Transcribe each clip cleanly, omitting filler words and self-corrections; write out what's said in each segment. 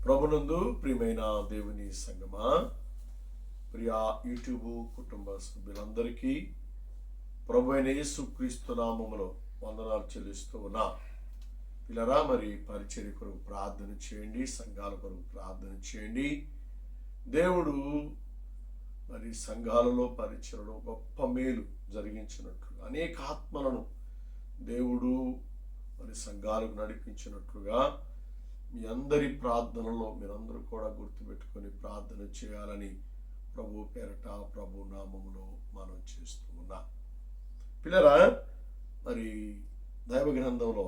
ప్రభునందు ప్రియమైన దేవుని సంగమా, ప్రియ యూట్యూబ్ కుటుంబ సభ్యులందరికీ ప్రభు అయిన యేసుక్రీస్తు నామములో వందనాలు చెల్లిస్తూ ఉన్నా. పిల్లరా, మరి పరిచర్య కొరకు ప్రార్థన చేయండి, సంఘాల కొరకు ప్రార్థన చేయండి. దేవుడు మరి సంఘాలలో పరిచర్యలో గొప్ప మేలు జరిగించినట్లుగా, అనేక ఆత్మలను దేవుడు మరి సంఘాలకు నడిపించినట్లుగా మీ అందరి ప్రార్థనలో మీరందరూ కూడా గుర్తుపెట్టుకొని ప్రార్థన చేయాలని ప్రభు పేరట ప్రభు నామములో మనం చేస్తూ ఉన్నాం. పిల్లరా, మరి దైవ గ్రంథంలో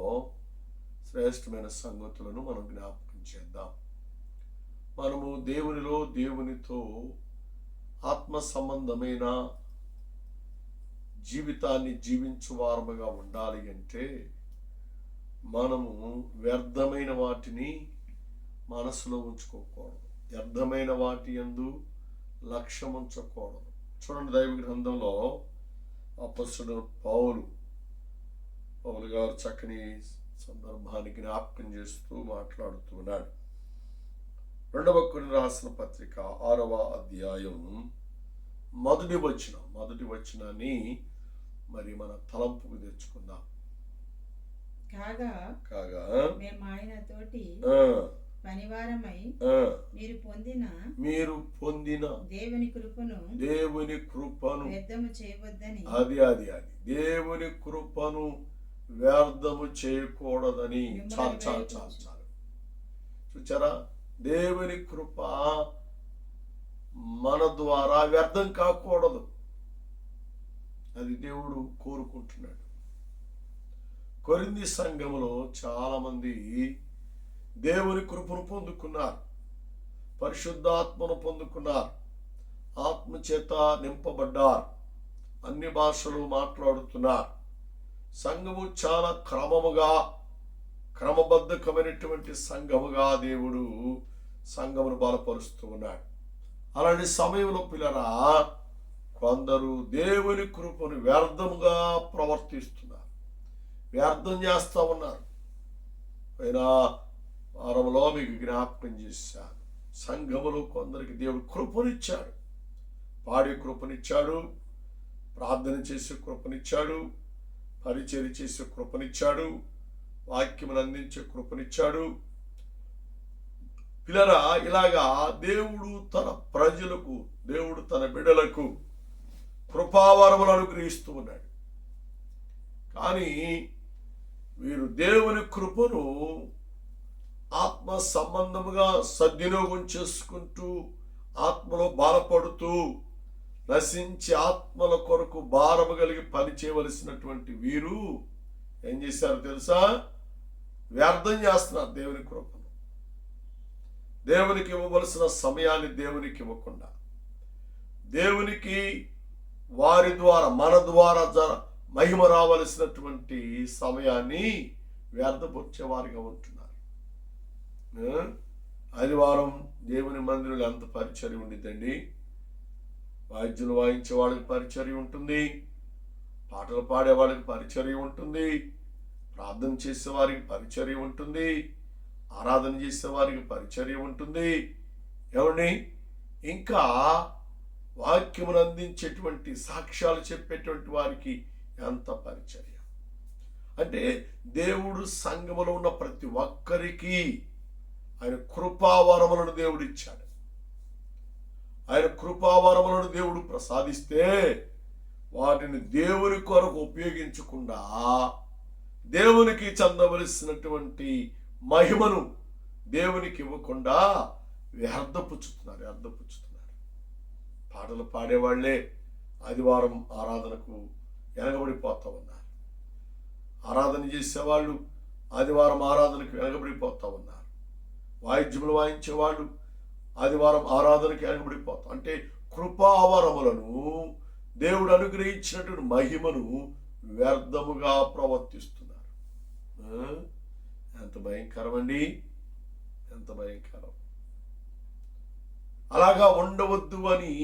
శ్రేష్టమైన సంగతులను మనం జ్ఞాపకం చేద్దాం. మనము దేవునిలో దేవునితో ఆత్మ సంబంధమైన జీవితాన్ని జీవించువారముగా ఉండాలి అంటే మనము వ్యర్థమైన వాటిని మనసులో ఉంచుకోకూడదు, వ్యర్థమైన వాటి యందు లక్ష్యం ఉంచకూడదు. చూడండి, దైవ గ్రంథంలో అపొస్తలుడైన పౌలు గారు చక్కని సందర్భాన్ని జ్ఞాపకం చేస్తూ మాట్లాడుతూ ఉన్నాడు. 2వ కొరింథీయులకు రాసిన పత్రిక 6వ అధ్యాయం మొదటి వచనాన్ని మరి మన తలంపుకు తెచ్చుకుందాం. కాగా మేము ఆయన తోటి పనివారమై మీరు పొందిన దేవుని కృపను వ్యర్థము చేయవద్దని అది దేవుని కృపను వ్యర్థము చేయకూడదని. చాలు చూచారా, దేవుని కృప మన ద్వారా వ్యర్థం కాకూడదు, అది దేవుడు కోరుకుంటున్నాడు. కొరింథీ సంఘములో చాలా మంది దేవుని కృపను పొందుకున్నారు, పరిశుద్ధాత్మను పొందుకున్నారు, ఆత్మ చేత నింపబడ్డారు, అన్ని భాషలు మాట్లాడుతున్నారు. సంఘము చాలా క్రమబద్ధకమైనటువంటి సంఘముగా దేవుడు సంఘమును బలపరుస్తూ ఉన్నాడు. అలాంటి సమయంలో పిల్లరా, కొందరు దేవుని కృపను వ్యర్థముగా ప్రవర్తిస్తున్నారు, వ్యర్థం చేస్తూ ఉన్నారు. పైన వారంలో మీకు జ్ఞాపకం చేశాను, సంఘములో కొందరికి దేవుడు కృపనిచ్చాడు, పాడే కృపనిచ్చాడు, ప్రార్థన చేసే కృపనిచ్చాడు, పరిచర్య చేసే కృపనిచ్చాడు, వాక్యమును అందించే కృపనిచ్చాడు. పిల్లరా, ఇలాగా దేవుడు తన ప్రజలకు, దేవుడు తన బిడ్డలకు కృపావరములు అనుగ్రహిస్తూ ఉన్నాడు. కానీ వీరు దేవుని కృపను ఆత్మ సంబంధముగా సద్వినియోగం చేసుకుంటూ, ఆత్మలో బాధపడుతూ, నశించి ఆత్మల కొరకు భారము కలిగి పని చేయవలసినటువంటి వీరు ఏం చేశారో తెలుసా? వ్యర్థం చేస్తున్నారు దేవుని కృపను. దేవునికి ఇవ్వవలసిన సమయాన్ని దేవునికి ఇవ్వకుండా, దేవునికి వారి ద్వారా మన ద్వారా మహిమ రావలసినటువంటి సమయాన్ని వ్యర్థపరిచేవారిగా ఉంటున్నారు. ఆదివారం దేవుని మందిరంలో ఎంత పరిచర్య ఉండిద్దండి. వాయిద్యులు వాయించే వాళ్ళకి పరిచర్య ఉంటుంది, పాటలు పాడే వాళ్ళకి పరిచర్య ఉంటుంది, ప్రార్థన చేసే వారికి పరిచర్య ఉంటుంది, ఆరాధన చేసే వారికి పరిచర్య ఉంటుంది. ఏమండి, ఇంకా వాక్యమును అందించేటువంటి సాక్ష్యాలు చెప్పేటువంటి వారికి ఎంత పరిచర్య. అంటే దేవుడు సంఘములో ఉన్న ప్రతి ఒక్కరికి ఆయన కృపావరములను దేవుడు ఇచ్చాడు. ఆయన కృపావరములను దేవుడు ప్రసాదిస్తే వాటిని దేవుని కొరకు ఉపయోగించకుండా దేవునికి చెందవలసినటువంటి మహిమను దేవునికి ఇవ్వకుండా వ్యర్థపుచ్చుతున్నారు. పాటలు పాడేవాళ్లే ఆదివారం ఆరాధనకు వెనకబడిపోతూ ఉన్నారు. ఆరాధన చేసేవాళ్ళు ఆదివారం ఆరాధనకు వెనకబడిపోతూ ఉన్నారు. వాయిద్యములు వాయించేవాళ్ళు ఆదివారం ఆరాధనకి వెనకబడిపోతాం. అంటే కృపావరములను, దేవుడు అనుగ్రహించినటువంటి మహిమను వ్యర్థముగా ప్రవర్తిస్తున్నారు. ఎంత భయంకరం అండి, ఎంత భయంకరం. అలాగా ఉండవద్దు అని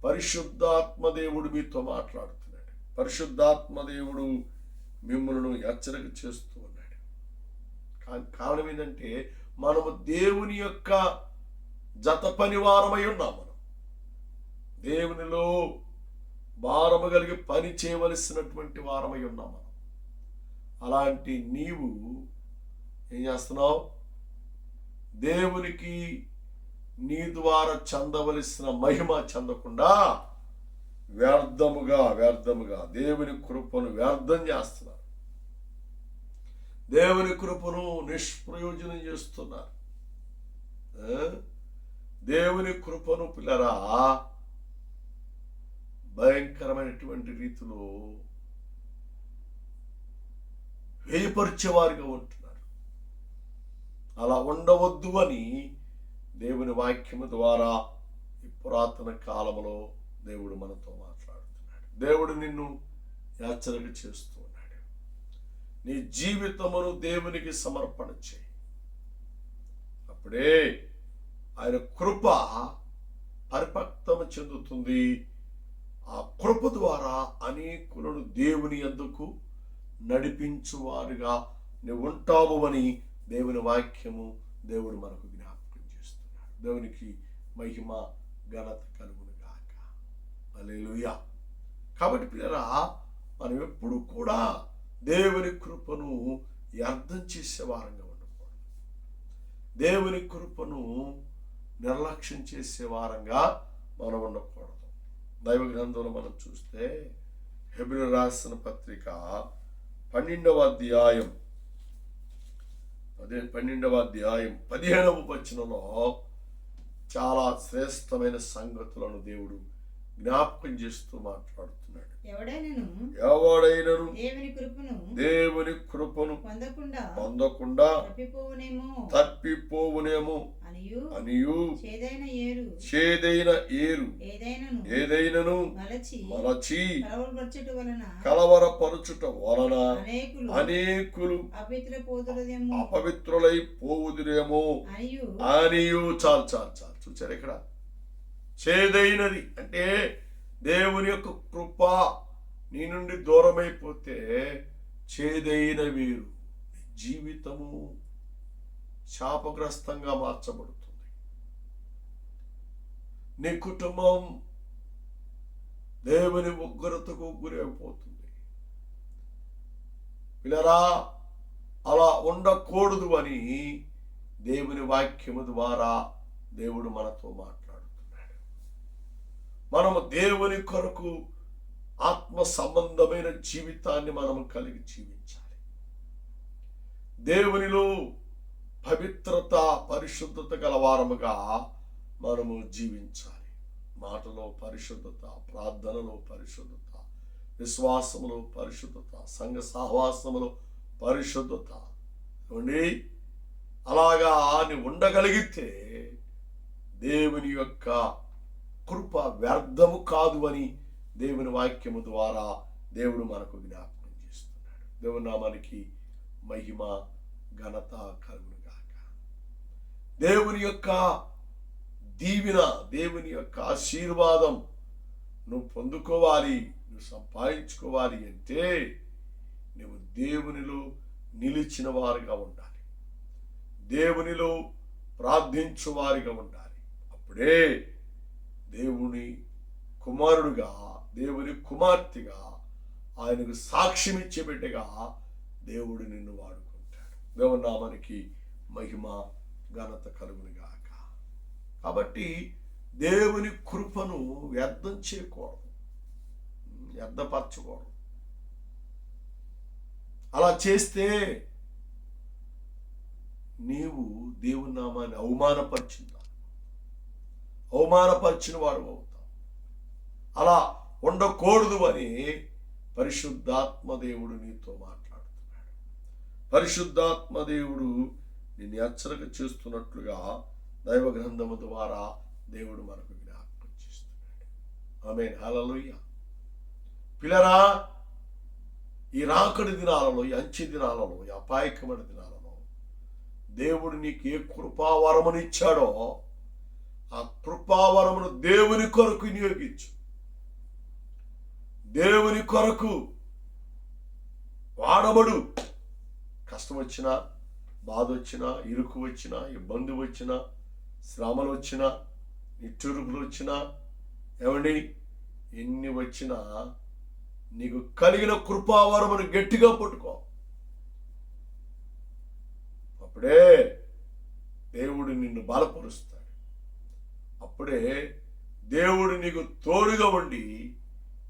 పరిశుద్ధాత్మ దేవుడు మీతో మాట్లాడుతున్నాడు. పరిశుద్ధాత్మ దేవుడు మిమ్మల్ని హెచ్చరిక చేస్తూ ఉన్నాడు. కారణం ఏంటంటే మనము దేవుని యొక్క జత పనివారమై ఉన్నాం. మనం దేవునిలో భారము కలిగి పని చేయవలసినటువంటి వారమై ఉన్నాం. మనం అలాంటి నీవు ఏం చేస్తున్నావు? దేవునికి నీ ద్వారా చెందవలసిన మహిమ చెందకుండా వ్యర్థముగా దేవుని కృపను వ్యర్థం చేస్తున్నారు. దేవుని కృపను నిష్ప్రయోజనం చేస్తున్నారు. దేవుని కృపను పిల్లరా భయంకరమైనటువంటి రీతిలో వేయపరిచేవారిగా ఉంటున్నారు. అలా ఉండవద్దు అని దేవుని వాక్యము ద్వారా ఈ పురాతన కాలంలో దేవుడు మనతో మాట్లాడుతున్నాడు. దేవుడు నిన్ను హెచ్చరిక చేస్తూ ఉన్నాడు. నీ జీవితమును దేవునికి సమర్పణ చేయి. అప్పుడే ఆయన కృప పరిపక్వత చెందుతుంది. ఆ కృప ద్వారా అనేకులను దేవుని యందుకు నడిపించువారుగా నువ్వు ఉంటావు అని దేవుని వాక్యము దేవుడు మనకు జ్ఞాపకం చేస్తున్నాడు. దేవునికి మహిమ ఘనత కలుగును గాక. హల్లెలూయా. కాబట్టి పిల్లరా, మనం ఎప్పుడు కూడా దేవుని కృపను అర్థం చేసే వారంగా ఉండకూడదు. దేవుని కృపను నిర్లక్ష్యం చేసే వారంగా మనం ఉండకూడదు. దైవ గ్రంథంలో మనం చూస్తే హెబ్రీయులకు రాసిన పత్రిక 12వ అధ్యాయం 15వ వచనంలో చాలా శ్రేష్టమైన సంగతులను దేవుడు జ్ఞాపకం చేస్తూ మాట్లాడుతున్నాడు. ఎవడైనను దేవుని కృపను పొందకుండా తప్పిపోవునేమో అనియు చేదైన ఏరు ఏదైనను మలచి కలవరపరచుట వలన అనేకులు అపవిత్రులై పోవుదురేమో అనియు. చాలు చూచారు ఇక్కడ. చేదైనది అంటే దేవుని యొక్క కృప నీ నుండి దూరమైపోతే చేదైన వీరు జీవితము శాపగ్రస్తంగా మార్చబడుతుంది. నీ కుటుంబం దేవుని ఉగ్రతకు గురైపోతుంది. పిల్లరా, అలా ఉండకూడదు అని దేవుని వాక్యము ద్వారా దేవుడు మనతో మాట్లాడుతున్నాడు. మనము దేవుని కొరకు ఆత్మ సంబంధమైన జీవితాన్ని మనము కలిగి జీవించాలి. దేవునిలో పవిత్రత పరిశుద్ధత గలవారముగా మనము జీవించాలి. మాటలో పరిశుద్ధత, ప్రార్థనలో పరిశుద్ధత, విశ్వాసములో పరిశుద్ధత, సంఘ సహవాసములో పరిశుద్ధత. అలాగా అని ఉండగలిగితే దేవుని యొక్క కృప వ్యర్థము కాదు అని దేవుని వాక్యము ద్వారా దేవుడు మనకు జ్ఞాపకం చేస్తున్నాడు. దేవుని నామానికి మహిమ ఘనత కలుగును గాక. దేవుని యొక్క దీవెన, దేవుని యొక్క ఆశీర్వాదం నువ్వు పొందుకోవాలి, నువ్వు సంపాదించుకోవాలి అంటే నువ్వు దేవునిలో నిలిచిన వారిగా ఉండాలి. దేవునిలో ప్రార్థించు వారిగా ఉండాలి. అప్పుడే దేవుని కుమారుడుగా, దేవుని కుమార్తెగా, ఆయనకు సాక్ష్యం ఇచ్చే బిడ్డగా దేవుడు నిన్ను వాడుకుంటాడు. దేవుని నామానికి మహిమ ఘనత కలుగును గాక. కాబట్టి దేవుని కృపను వ్యర్థం చేయకూడదు, వ్యర్థపరచకూడదు. అలా చేస్తే నీవు దేవుని నామాన్ని అవమానపరిచిన వాడు అవుతావు. అలా ఉండకూడదు అని పరిశుద్ధాత్మ దేవుడు నీతో మాట్లాడుతున్నాడు. పరిశుద్ధాత్మ దేవుడు నిన్ను హెచ్చరిక చేస్తున్నట్లుగా దైవ గ్రంథము ద్వారా దేవుడు మనకు జ్ఞాపకం చేస్తున్నాడు. ఆమేన్. హల్లెలూయా. పిల్లరా, ఈ రాకడి దినాలలో, ఈ అంచె దినాలలో, ఈ అపాయకమైన దినాలలో దేవుడు నీకు ఏ కృపావరమునిచ్చాడో ఆ కృపావరమును దేవుని కొరకు వినియోగించు. దేవుని కొరకు వాడబడు. కష్టం వచ్చినా, బాధ వచ్చినా, ఇరుకు వచ్చినా, ఇబ్బంది వచ్చినా, శ్రమలు వచ్చినా, నిట్టూర్పులు వచ్చినా, ఏమండి ఎన్ని వచ్చినా నీకు కలిగిన కృపావరమును గట్టిగా పట్టుకో. అప్పుడే దేవుడు నిన్ను బలపరుస్తాడు. అప్పుడే దేవుడు నీకు తోడుగా ఉండి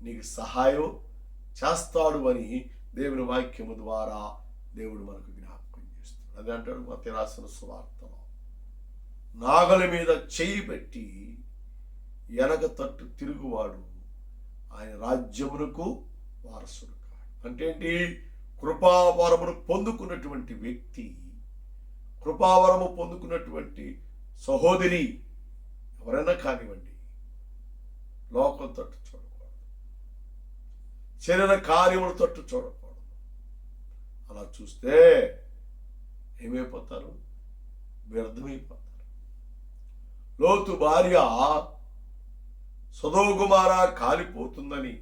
నీకు సహాయం చేస్తాడు అని దేవుని వాక్యము ద్వారా దేవుడు మనకు జ్ఞాపకం చేస్తాడు. అదే అంటాడు మత్తయి రాసిన సువార్తలో, నాగలి మీద చెయ్యి పెట్టి వెనక తట్టు తిరుగువాడు ఆయన రాజ్యమునకు వారసుడు కాడు. అంటే ఏంటి? కృపావరమును పొందుకున్నటువంటి వ్యక్తి, కృపావరము పొందుకున్నటువంటి సహోదరి ఎవరైనా కానివ్వండి, లోకం తట్టు చూడకూడదు, శరీర కార్యముల తట్టు చూడకూడదు. అలా చూస్తే ఏమైపోతారు? వ్యర్థమైపోతారు. లోతు భార్య సొదొమ గొమొర్ర కాలిపోతుందని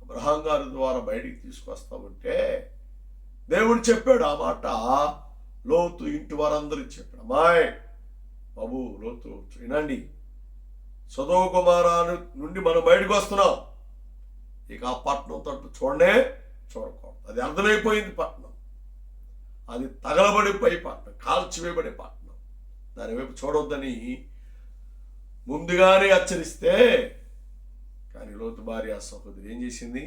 అబ్రహాం గారి ద్వారా బయటికి తీసుకొస్తా ఉంటే దేవుడు చెప్పాడు ఆ మాట. లోతు ఇంటి వారందరూ చెప్పాడు, అమ్మాయి బాబు లోతు వినండి, సొదొమ గొమొర్ర నుండి మనం బయటకు వస్తున్నాం, ఇక ఆ పట్టణం తట్టు చూడకూడదు. అది అర్థమైపోయింది పట్టణం, అది తగలబడిపోయి పట్టణం, కాల్చివేయబడే పట్టణం, దాని వైపు చూడొద్దని ముందుగానే హెచ్చరిస్తే, కానీ లోతు భార్య సహోదరి ఏం చేసింది?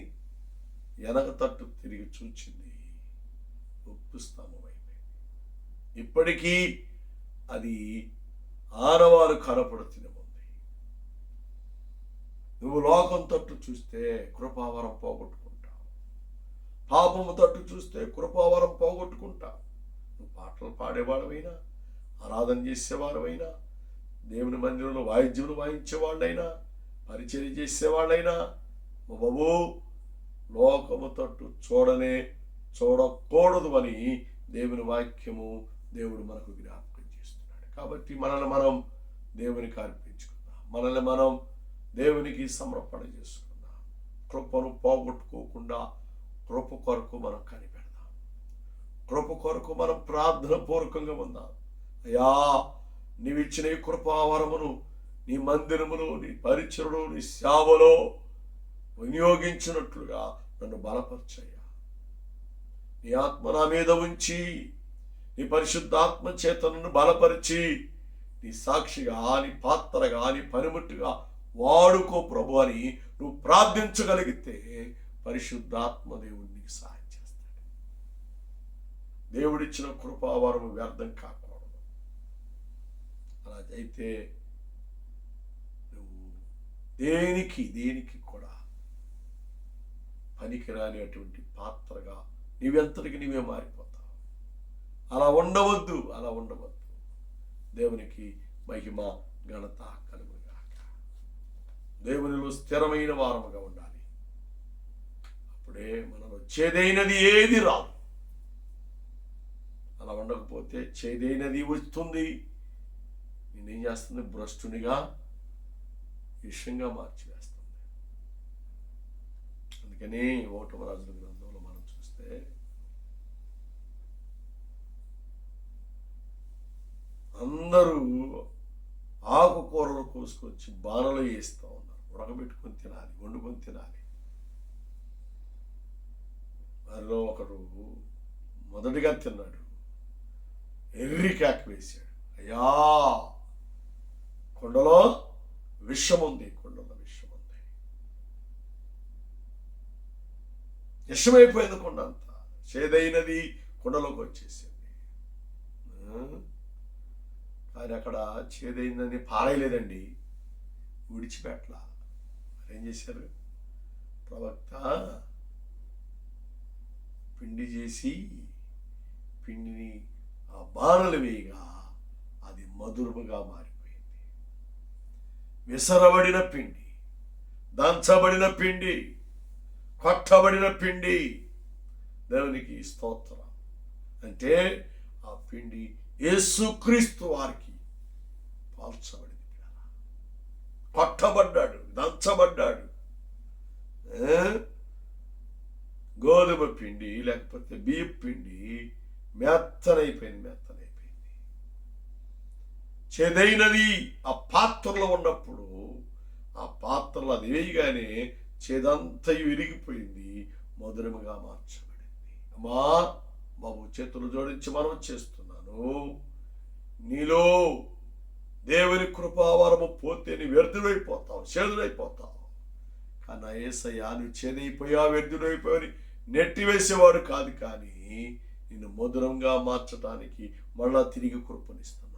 వెనక తట్టు తిరిగి చూచింది, ఉప్పు స్తంభం అయిపోయింది. ఇప్పటికీ అది ఆనవాలు కనపడుతూనే ఉంది. నువ్వు లోకం తట్టు చూస్తే కృపావరం పోగొట్టుకుంటావు, పాపము తట్టు చూస్తే కృపావరం పోగొట్టుకుంటావు. నువ్వు పాటలు పాడేవాడవైనా, ఆరాధన చేసేవాడవైనా, దేవుని మందిరంలో వాయిద్యములు వాయించేవాళ్ళైనా, పరిచర్య చేసేవాళ్ళైనా, బాబు లోకము తట్టు చూడకూడదు అని దేవుని వాక్యము దేవుడు మనకు జ్ఞాపకం చేస్తున్నాడు. కాబట్టి మనల్ని మనం దేవునికి అర్పించుకుందాం, మనల్ని మనం దేవునికి సమర్పణ చేసుకుందాం. కృపను పోగొట్టుకోకుండా కృప కొరకు మనం కనిపెడదాం, కృప కొరకు మనం ప్రార్థన పూర్వకంగా ఉందాం. అయ్యా, నీవిచ్చిన ఈ కృపావరమును నీ మందిరములో, నీ పరిచరుడు, నీ సేవలో వినియోగించినట్లుగా నన్ను బలపరచయ్యా. నీ ఆత్మ నా మీద ఉంచి, నీ పరిశుద్ధాత్మ చేత నన్ను బలపరిచి, నీ సాక్షిగా, నీ పాత్రగా, నీ పనిముట్టుగా వాడుకో ప్రభు అని నువ్వు ప్రార్థించగలిగితే పరిశుద్ధాత్మ దేవుడు నీకు సహాయం చేస్తాడు. దేవుడిచ్చిన కృపావరము వ్యర్థం కాకూడదు. అలా అయితే నువ్వు దేనికి కూడా పనికిరాని అటువంటి పాత్రగా నీవెంతటికి నీవే మారిపోతావు. అలా ఉండవద్దు. దేవునికి మహిమ ఘనత కలుగుగాక. దేవునిలో స్థిరమైన వారముగా ఉండాలి. అప్పుడే మనలో చేదైనది ఏది రాదు. అలా ఉండకపోతే చేదైనది వస్తుంది, నేనేం చేస్తుంది? భ్రష్టునిగా, విషయంగా మార్చివేస్తుంది. అందుకని 1వ రాజుల గ్రంథంలో మనం చూస్తే అందరూ ఆకుకూరలు కోసుకొచ్చి బాణలు వేస్తూ ఉన్నారు. ఉడకబెట్టుకొని తినాలి, వండుకొని తినాలి. వారిలో ఒకడు మొదటిగా తిన్నాడు, ఎర్రి కేక వేశాడు, అయ్యా కొండలో విషం ఉంది. విషమైపోయింది కొండ అంతా, చేదైనది కొండలోకి వచ్చేసింది. కానీ అక్కడ చేదైందని పారేయలేదండి, విడిచిపెట్ల. ఏం చేశారు? ప్రవక్త పిండి చేసి పిండిని ఆ బాణలు వేయగా అది మధురముగా మారిపోయింది. విసరబడిన పిండి, దంచబడిన పిండి, కొట్టబడిన పిండి. దేవునికి స్తోత్రం. అంటే ఆ పిండి యేసుక్రీస్తు వారికి పాల్చబడింది. కొట్టబడ్డాడు, దంచబడ్డాడు. గోధుమ పిండి లేకపోతే బియ్యం పిండి మెత్తనైపోయింది. చేదైనది ఆ పాత్రలో ఉన్నప్పుడు, ఆ పాత్రలో అది వేయగానే చేదంతయు విరిగిపోయింది, మధురముగా మార్చబడింది. అమ్మా బాబు, చేతులు జోడించి మనం చేస్తున్నాను, నీలో దేవుని కృపావరము పోతే నీ వ్యర్థుడైపోతావు, చేదుడైపోతావు. కానీ యేసయ్య నువ్వు చేదైపోయా, వ్యర్థుడైపోయి నెట్టివేసేవాడు కాదు, కానీ నిన్ను మధురంగా మార్చడానికి మళ్ళా తిరిగి కృపనిస్తున్నాడు.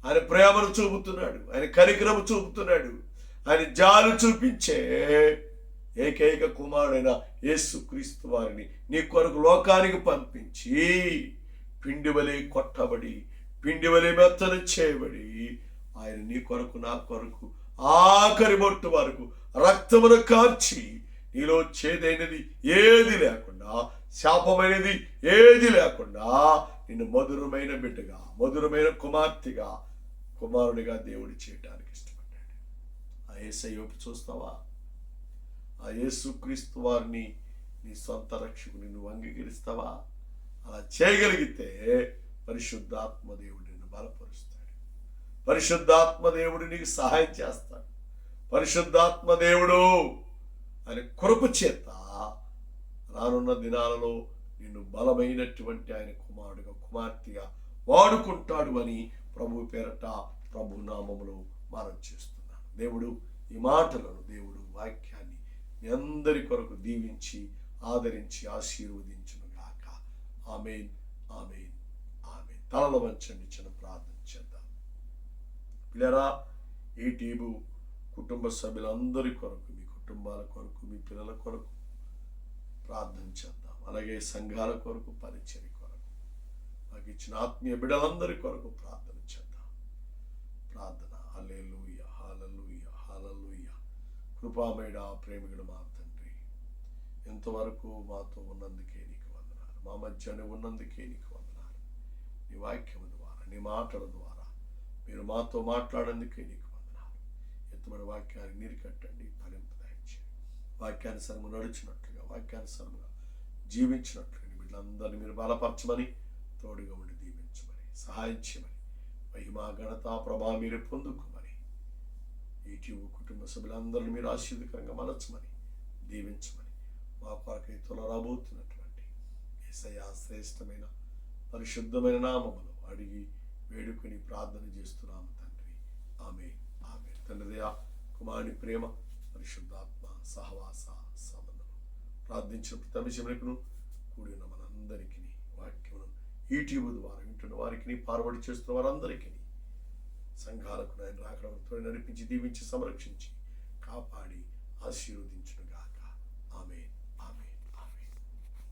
ఆయన ప్రేమను చూపుతున్నాడు, ఆయన కనికరము చూపుతున్నాడు, ఆయన జాలు చూపించే ఏకైక కుమారుడైన యేసుక్రీస్తు వారిని నీ కొరకు లోకానికి పంపించి పిండి వలె కొట్టబడి, పిండి వలె మెత్తన చేయబడి, ఆయన నీ కొరకు నా కొరకు ఆఖరి బొట్టు వరకు రక్తమును కార్చి నీలో చేదైనది ఏది లేకుండా, శాపమైనది ఏది లేకుండా నిన్ను మధురమైన బిడ్డగా, మధురమైన కుమార్తెగా, కుమారుడిగా దేవుడు చేయటానికి ఇష్టపడ్డాడు. ఆ యేసయ్య వైపు చూస్తావా? ఆ యేసుక్రీస్తు వారిని నీ సొంత రక్షకుని నువ్వు అంగీకరిస్తావా? అలా చేయగలిగితే పరిశుద్ధాత్మ దేవుడు నిన్ను బలపరుస్తాడు, పరిశుద్ధాత్మ దేవుడు నీకు సహాయం చేస్తాడు. పరిశుద్ధాత్మ దేవుడు ఆయన కృప చేత రానున్న దినాలలో నిన్ను బలమైనటువంటి ఆయన కుమారుడుగా, కుమార్తెగా వాడుకుంటాడు అని ప్రభు పేరట, ప్రభు నామములో మనం చేస్తున్నాను. దేవుడు ఈ మాటలను, దేవుడు వాక్యాన్ని మీ అందరి కొరకు దీవించి ఆదరించి ఆశీర్వదించును గాక. ఆమేన్, ఆమేన్, ఆమేన్. తలలు వంచండి, చిన్న ప్రార్థన చేద్దాం. పిల్లరా, ఈ టీబు కుటుంబ సభ్యులందరి కొరకు, మీ కుటుంబాల కొరకు, మీ పిల్లల కొరకు ప్రార్థన చేద్దాం. అలాగే సంఘాల కొరకు, పరిచర్య కొరకు, మాకు ఇచ్చిన ఆత్మీయ బిడ్డలందరి కొరకు ప్రార్థన చేద్దాం. ప్రార్థన. హల్లెలూయా, హల్లెలూయా, హల్లెలూయా. కృపామయుడ, ప్రేమికుడు మా తండ్రి, ఎంతవరకు మాతో ఉన్నందుకే నీకు వందనాలు, మా మధ్యనే ఉన్నందుకే నీకు వందనాలు. నీ వాక్యము ద్వారా, నీ మాటల ద్వారా మీరు మాతో మాట్లాడేందుకే నీకు వందనాలు. ఎత్తమైన వాక్యాన్ని నీరు కట్టండి, ఫలింపు దయచేయండి. వాక్యానుసారంగా నడిచినట్లుగా, వాక్యానుసారంగా జీవించినట్లుగా వీళ్ళందరినీ మీరు బలపరచమని, తోడుగా ఉండి దీవించమని, సహాయం చేయమని, మహిమా ఘనత ప్రభా మీరు పొందుకోమని, ఈటీవీ కుటుంబ సభ్యులందరినీ మీరు ఆశీర్వదకరంగా మలచమని, దీవించమని, మా కొరకై తొలరాబోతున్నటువంటి యేసయ్య శ్రేష్టమైన పరిశుద్ధమైన నామములో అడిగి వేడుకొని ప్రార్థన చేస్తున్నాము తండ్రి. ఆమేన్, ఆమేన్. తండ్రియా, కుమారుని ప్రేమ, పరిశుద్ధాత్మ సహవాస సంబంధం ప్రార్థించిన ప్రతి అంశమునకును కూడి ఉన్న మనందరికీ వాక్యమును ఈటీవీ ద్వారా వింటున్న వారికి, ఫార్వర్డ్ చేస్తున్న వారందరికీ, సంఘాలకు ఆయన రాకడతో నడిపించి, దీవించి, సంరక్షించి, కాపాడి ఆశీర్వదించును గాక.